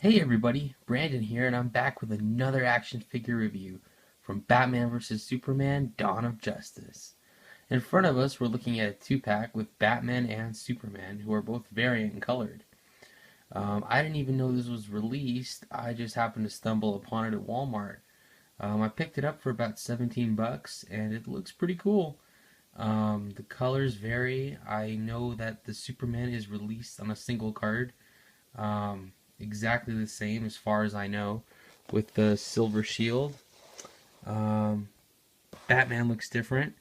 Hey everybody, Brandon here, and I'm back with another action figure review from Batman vs. Superman: Dawn of Justice. In front of us, we're looking at a two-pack with Batman and Superman, who are both variant colored. I didn't even know this was released. I just happened to stumble upon it at Walmart. I picked it up for about 17 bucks, and it looks pretty cool. The colors vary. I know that the Superman is released on a single card. Um, exactly the same as far as I know, with the silver shield. Um, Batman looks different.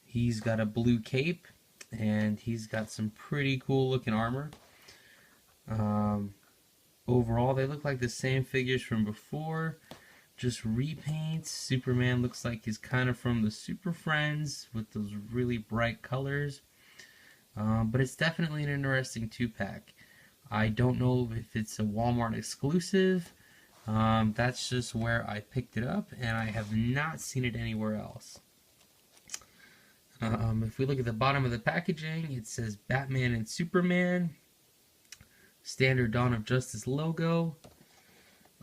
He's got a blue cape and he's got some pretty cool looking armor. Um, Overall, they look like the same figures from before, just repaints. Superman looks like he's kind of from the Super Friends with those really bright colors. But it's definitely an interesting two-pack. I don't know if it's a Walmart exclusive. That's just where I picked it up, and I have not seen it anywhere else. If we look at the bottom of the packaging, it says Batman and Superman, standard Dawn of Justice logo.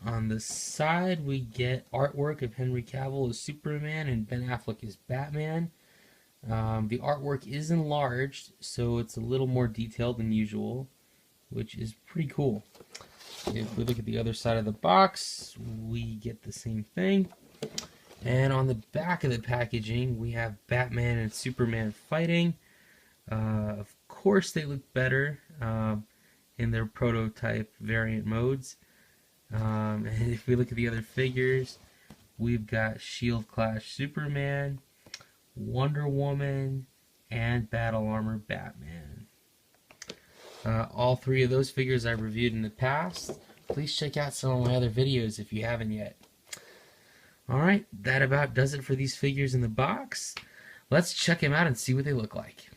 On the side, we get artwork of Henry Cavill as Superman and Ben Affleck as Batman. The artwork is enlarged, so it's a little more detailed than usual, which is pretty cool. If we look at the other side of the box, we get the same thing. And on the back of the packaging, we have Batman and Superman fighting. Of course, they look better in their prototype variant modes. And if we look at the other figures, we've got Shield Clash Superman, Wonder Woman, and Battle Armor Batman. All three of those figures I've reviewed in the past. Please check out some of my other videos if you haven't yet. Alright, that about does it for these figures in the box. Let's check them out and see what they look like.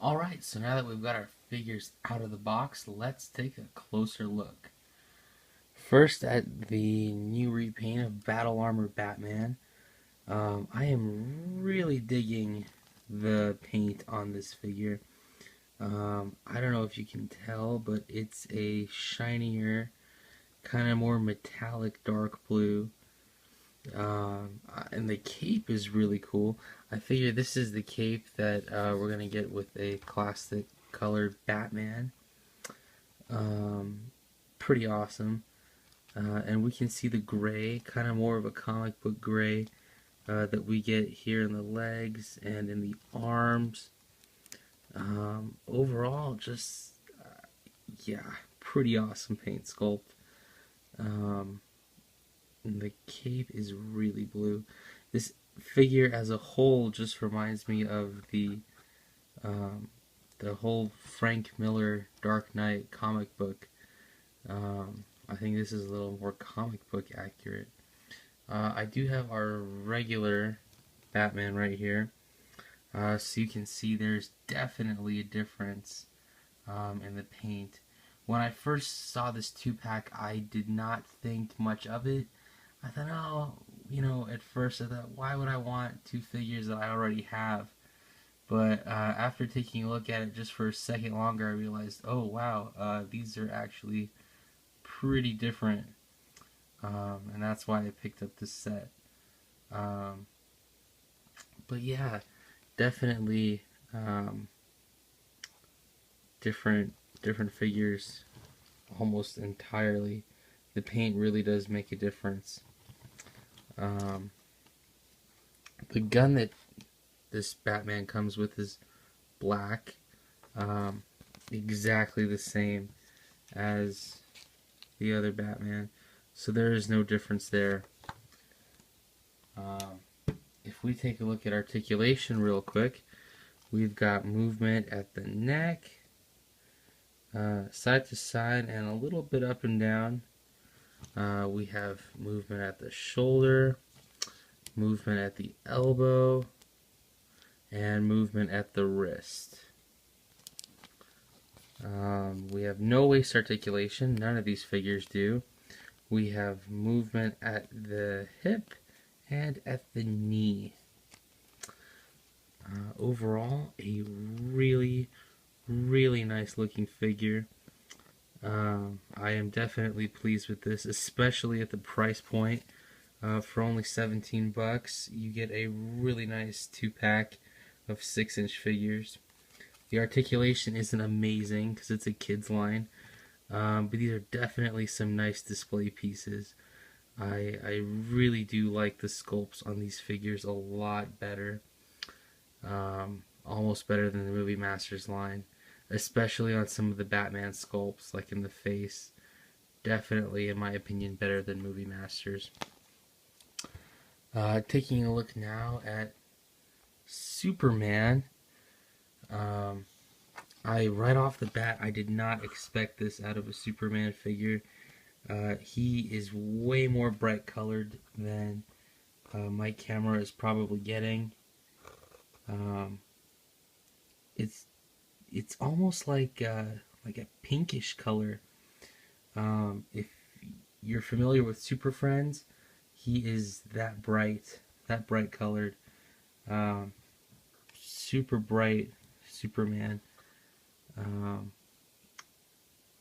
Alright, so now that we've got our figures out of the box, let's take a closer look. First at the new repaint of Battle Armor Batman. I am really digging the paint on this figure. I don't know if you can tell, but it's a shinier, kind of more metallic dark blue. And the cape is really cool. I figure this is the cape that we're going to get with a classic colored Batman. Pretty awesome. And we can see the gray, kind of more of a comic book gray that we get here in the legs and in the arms. Overall, just, yeah, pretty awesome paint sculpt. And the cape is really blue. This figure as a whole just reminds me of the whole Frank Miller Dark Knight comic book. I think this is a little more comic book accurate. I do have our regular Batman right here. So you can see there's definitely a difference in the paint. When I first saw this two-pack, I did not think much of it. I thought, oh, at first I thought, why would I want two figures that I already have? But after taking a look at it just for a second longer, I realized, oh wow, these are actually pretty different. And that's why I picked up this set. But yeah, definitely different figures almost entirely. The paint really does make a difference. The gun that this Batman comes with is black, exactly the same as the other Batman, so there is no difference there. If we take a look at articulation real quick, we've got movement at the neck, side to side, and a little bit up and down. We have movement at the shoulder, movement at the elbow, and movement at the wrist. We have no waist articulation. None of these figures do. We have movement at the hip and at the knee. Overall, a really nice looking figure. I am definitely pleased with this, especially at the price point. For only 17 bucks, you get a really nice 2-pack of 6-inch figures. The articulation isn't amazing because it's a kids line, but these are definitely some nice display pieces. I really do like the sculpts on these figures a lot better, almost better than the Movie Masters line, especially on some of the Batman sculpts, like in the face. Definitely, in my opinion, better than Movie Masters. Taking a look now at Superman. Um, right off the bat, I did not expect this out of a Superman figure. He is way more bright colored than my camera is probably getting. Um, it's it's almost like a pinkish color. If you're familiar with Super Friends, he is that bright colored, um, super bright Superman. Um,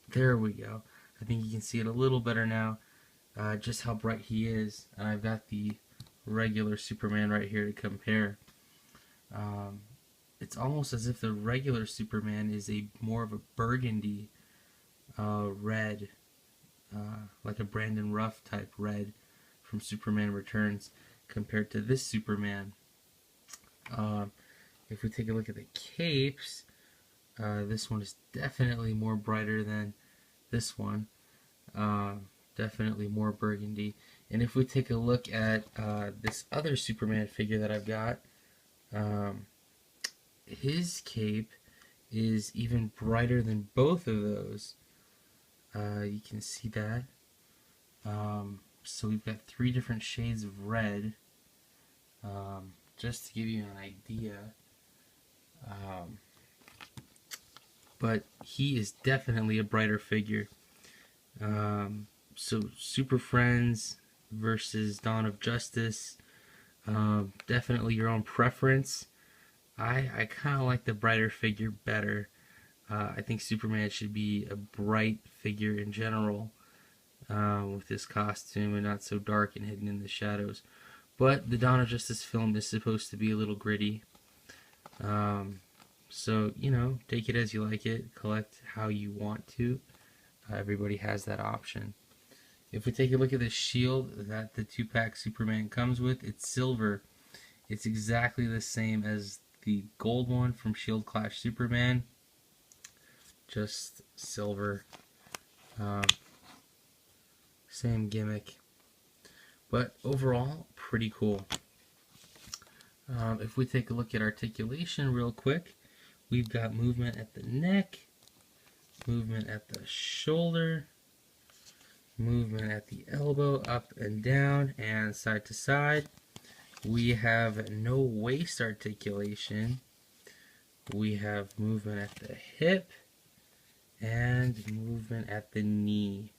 there we go. I think you can see it a little better now, just how bright he is. And I've got the regular Superman right here to compare. Um, it's almost as if the regular Superman is a more of a burgundy red, like a Brandon Ruff type red from Superman Returns, compared to this Superman. Um, if we take a look at the capes, this one is definitely more brighter than this one. Uh, Definitely more burgundy. And if we take a look at this other Superman figure that I've got, um, his cape is even brighter than both of those. You can see that. So we've got 3 different shades of red. Just to give you an idea. Um, but he is definitely a brighter figure. So Super Friends versus Dawn of Justice. Definitely your own preference. I kind of like the brighter figure better. I think Superman should be a bright figure in general, with his costume and not so dark and hidden in the shadows. But the Dawn of Justice film is supposed to be a little gritty. So, take it as you like it, collect how you want to. Everybody has that option. If we take a look at the shield that the 2-pack Superman comes with, it's silver. It's exactly the same as the gold one from Shield Clash Superman, just silver. Same gimmick. But overall, pretty cool. If we take a look at articulation real quick, we've got movement at the neck, movement at the shoulder, movement at the elbow, up and down, and side to side. We have no waist articulation. We have movement at the hip and movement at the knee.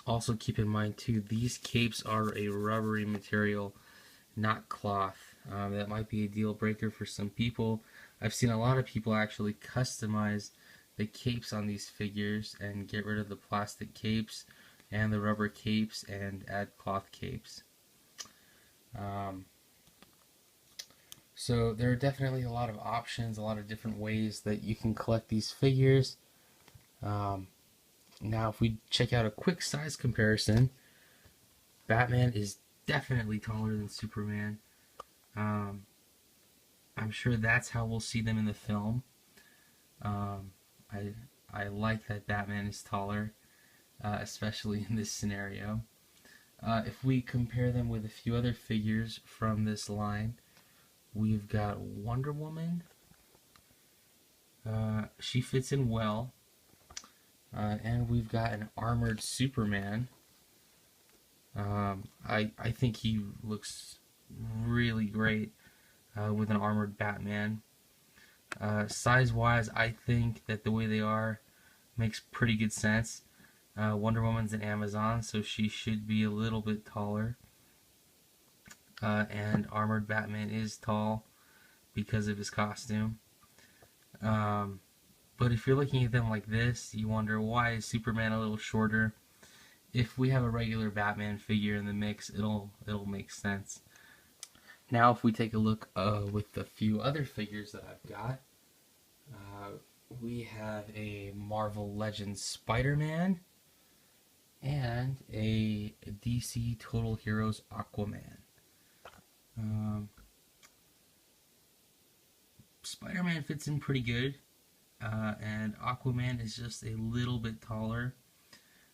Also keep in mind too, these capes are a rubbery material, not cloth. That might be a deal breaker for some people. I've seen a lot of people actually customize the capes on these figures and get rid of the plastic capes and the rubber capes and add cloth capes. So there are definitely a lot of options, a lot of different ways that you can collect these figures. Now if we check out a quick size comparison, Batman is definitely taller than Superman. I'm sure that's how we'll see them in the film. I like that Batman is taller, especially in this scenario. If we compare them with a few other figures from this line, we've got Wonder Woman. She fits in well. And we've got an armored Superman. I think he looks really great with an armored Batman. Size-wise, I think that the way they are makes pretty good sense. Wonder Woman's an Amazon, so she should be a little bit taller. And armored Batman is tall because of his costume. But But if you're looking at them like this, you wonder why is Superman a little shorter? If we have a regular Batman figure in the mix, it'll make sense. Now, if we take a look with the few other figures that I've got, uh, we have a Marvel Legends Spider-Man and a DC Total Heroes Aquaman. Um, Spider-Man fits in pretty good, and Aquaman is just a little bit taller.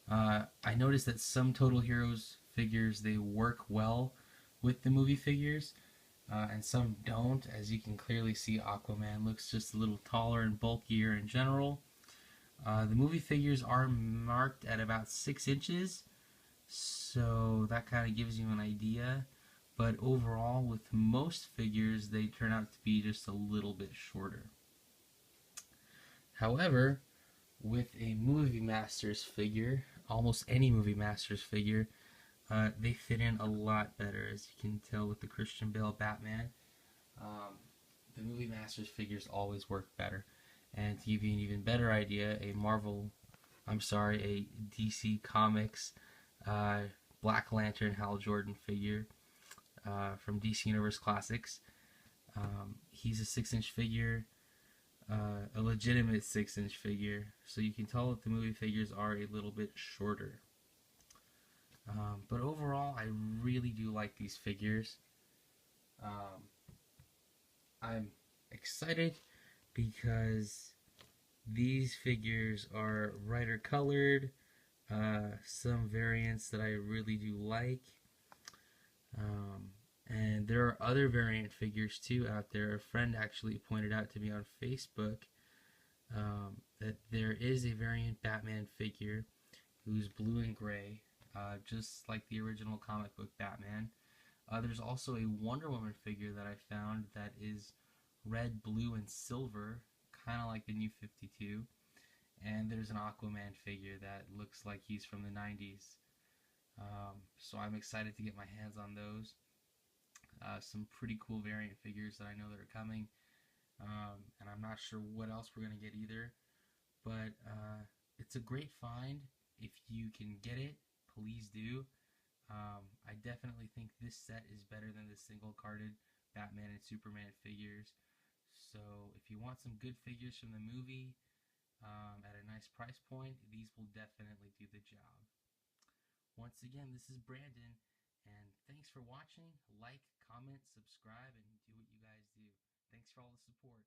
I noticed that some Total Heroes figures, they work well with the movie figures, and some don't. As you can clearly see, Aquaman looks just a little taller and bulkier in general. The movie figures are marked at about 6 inches, so that kind of gives you an idea. But overall, with most figures, they turn out to be just a little bit shorter. However, with a Movie Masters figure, almost any Movie Masters figure, they fit in a lot better, as you can tell with the Christian Bale Batman. The Movie Masters figures always work better. And to give you an even better idea, a DC Comics Black Lantern Hal Jordan figure from DC Universe Classics. He's a 6-inch figure, a legitimate 6-inch figure, so you can tell that the movie figures are a little bit shorter. But overall, I really do like these figures. I'm excited because these figures are brighter colored, some variants that I really do like. And there are other variant figures too out there. A friend actually pointed out to me on Facebook that there is a variant Batman figure who's blue and gray, just like the original comic book Batman. There's also a Wonder Woman figure that I found that is red, blue, and silver, kind of like the New 52. And there's an Aquaman figure that looks like he's from the 90s. So I'm excited to get my hands on those. Some pretty cool variant figures that I know that are coming. And I'm not sure what else we're going to get either. But it's a great find. If you can get it, please do. I definitely think this set is better than the single-carded Batman and Superman figures. So if you want some good figures from the movie at a nice price point, these will definitely do the job. Once again, this is Brandon, and thanks for watching. Like, comment, subscribe, and do what you guys do. Thanks for all the support.